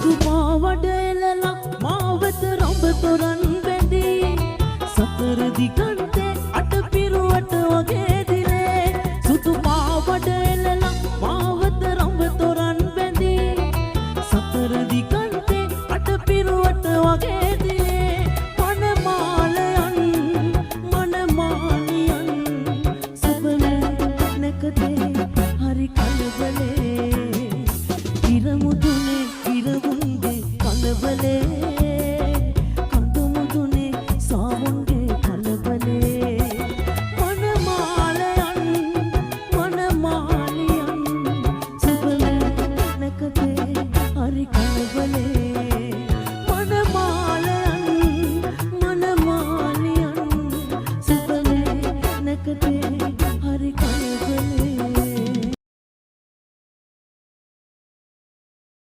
සුදු පාවඩ එලලා මාවත රඹ තොරන් බැඳී සතර දිගන්තේ අට පිරුවට වගේ දිලේ සුදු පාවඩ එලලා මාවත රඹ තොරන් බැඳී සතර දිගන්තේ අට පිරුවට වගේ දිලේ මනමාලියන් සබලේ නැකතේ හරි කලබලේ ඉරමුදුනේ ඉරවුන්ගේ කලබලේ